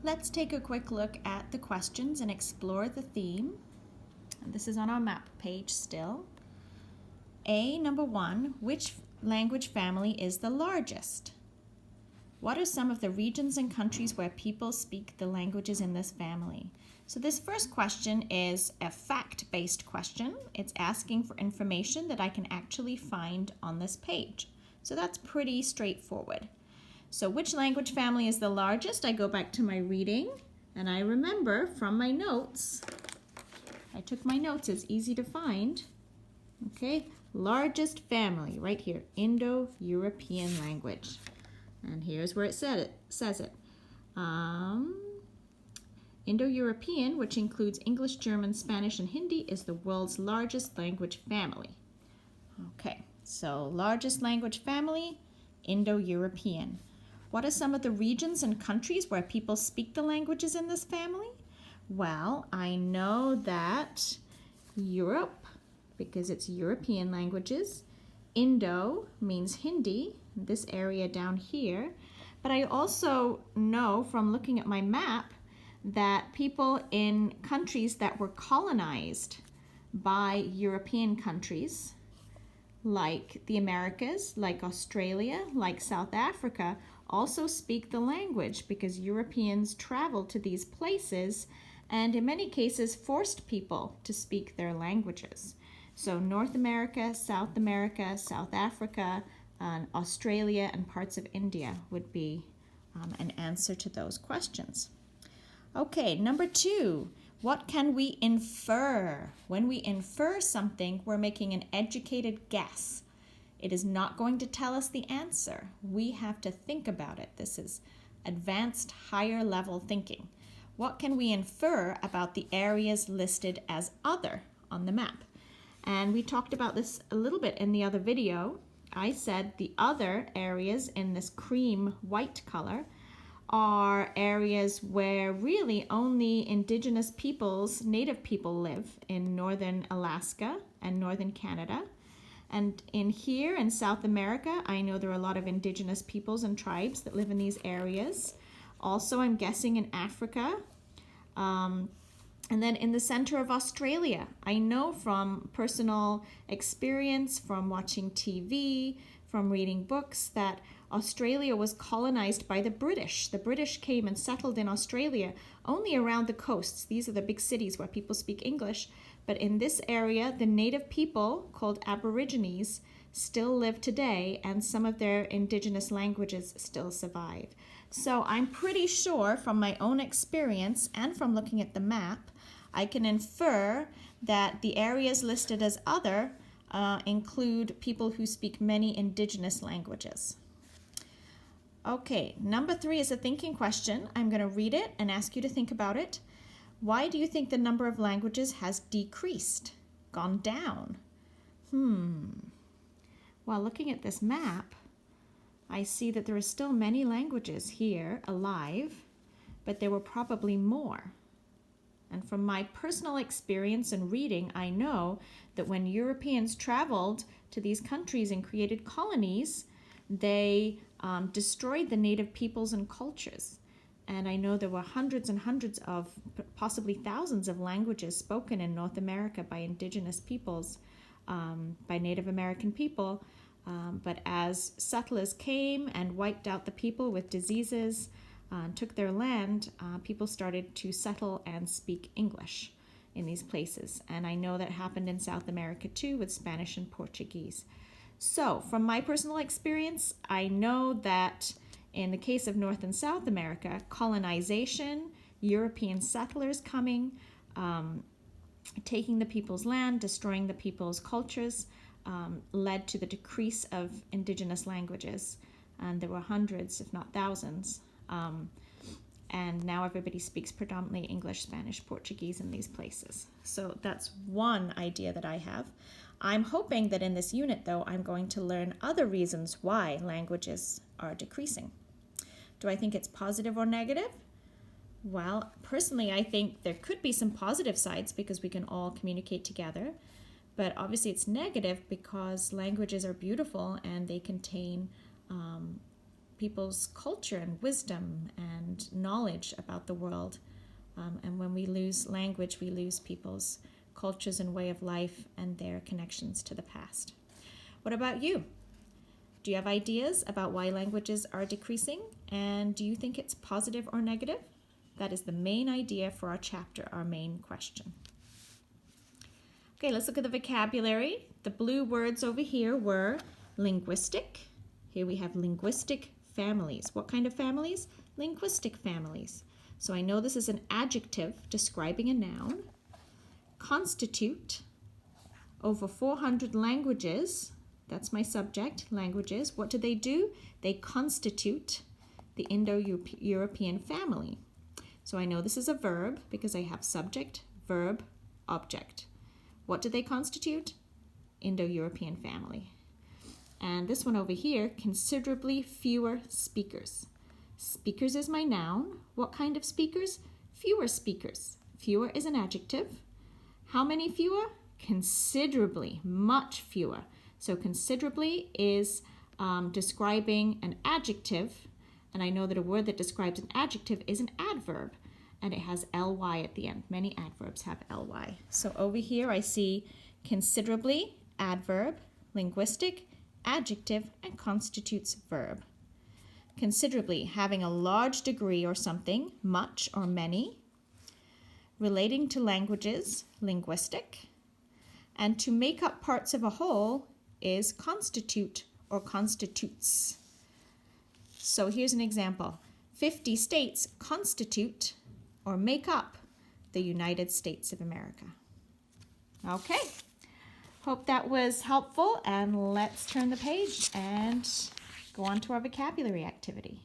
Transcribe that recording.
Let's take a quick look at the questions and explore the theme. And this is on our map page still. Number 1, which language family is the largest? What are some of the regions and countries where people speak the languages in this family? So this first question is a fact-based question. It's asking for information that I can actually find on this page. So that's pretty straightforward. So which language family is the largest? I go back to my reading and I remember from my notes, I took my notes, it's easy to find. Okay, largest family right here, Indo-European language. And here's where it says it. Indo-European, which includes English, German, Spanish, and Hindi, is the world's largest language family. Okay, so largest language family, Indo-European. What are some of the regions and countries where people speak the languages in this family? Well, I know that Europe, because it's European languages. Indo means Hindi, this area down here. But I also know from looking at my map that people in countries that were colonized by European countries, like the Americas, like Australia, like South Africa, also speak the language because Europeans traveled to these places and in many cases forced people to speak their languages. So North America, South Africa, Australia, and parts of India would be an answer to those questions. Okay, number 2, what can we infer? When we infer something, we're making an educated guess. It is not going to tell us the answer. We have to think about it. This is advanced, higher level thinking. What can we infer about the areas listed as other on the map? And we talked about this a little bit in the other video. I said the other areas in this cream white color are areas where really only indigenous peoples, native people live in northern Alaska and northern Canada. And in here in South America, I know there are a lot of indigenous peoples and tribes that live in these areas. Also, I'm guessing in Africa. And then in the center of Australia, I know from personal experience, from watching TV, from reading books, that Australia was colonized by the British. The British came and settled in Australia only around the coasts. These are the big cities where people speak English. But in this area, the native people, called Aborigines, still live today, and some of their indigenous languages still survive. So I'm pretty sure from my own experience and from looking at the map, I can infer that the areas listed as other include people who speak many indigenous languages. Okay, number 3 is a thinking question. I'm going to read it and ask you to think about it. Why do you think the number of languages has decreased, gone down? Well, looking at this map, I see that there are still many languages here alive, but there were probably more. And from my personal experience and reading, I know that when Europeans traveled to these countries and created colonies, they destroyed the native peoples and cultures. And I know there were hundreds and hundreds of, possibly thousands of languages spoken in North America by indigenous peoples, by Native American people. But as settlers came and wiped out the people with diseases, took their land, people started to settle and speak English in these places. And I know that happened in South America too with Spanish and Portuguese. So from my personal experience, I know that in the case of North and South America, colonization, European settlers coming, taking the people's land, destroying the people's cultures, led to the decrease of indigenous languages. And there were hundreds, if not thousands. And now everybody speaks predominantly English, Spanish, Portuguese in these places. So that's one idea that I have. I'm hoping that in this unit, though, I'm going to learn other reasons why languages are decreasing. Do I think it's positive or negative? Well, personally, I think there could be some positive sides because we can all communicate together. But obviously it's negative because languages are beautiful and they contain people's culture and wisdom and and knowledge about the world. And when we lose language, we lose people's cultures and way of life and their connections to the past. What about you? Do you have ideas about why languages are decreasing? And do you think it's positive or negative? That is the main idea for our chapter, our main question. Okay, let's look at the vocabulary. The blue words over here were linguistic. Here we have linguistic families. What kind of families? Linguistic families. So I know this is an adjective describing a noun. Constitute, over 400 languages. That's my subject, languages. What do? They constitute the Indo-European family. So I know this is a verb because I have subject, verb, object. What do they constitute? Indo-European family. And this one over here, considerably fewer speakers. Speakers is my noun. What kind of speakers? Fewer speakers. Fewer is an adjective. How many fewer? Considerably, much fewer. So considerably is describing an adjective, and I know that a word that describes an adjective is an adverb, and it has ly at the end. Many adverbs have ly. So over here I see considerably, adverb, linguistic, adjective, and constitutes verb. Considerably, having a large degree or something, much or many. Relating to languages, linguistic. And to make up parts of a whole is constitute or constitutes. So here's an example. 50 states constitute or make up the United States of America. Okay, hope that was helpful, and let's turn the page and go on to our vocabulary activity.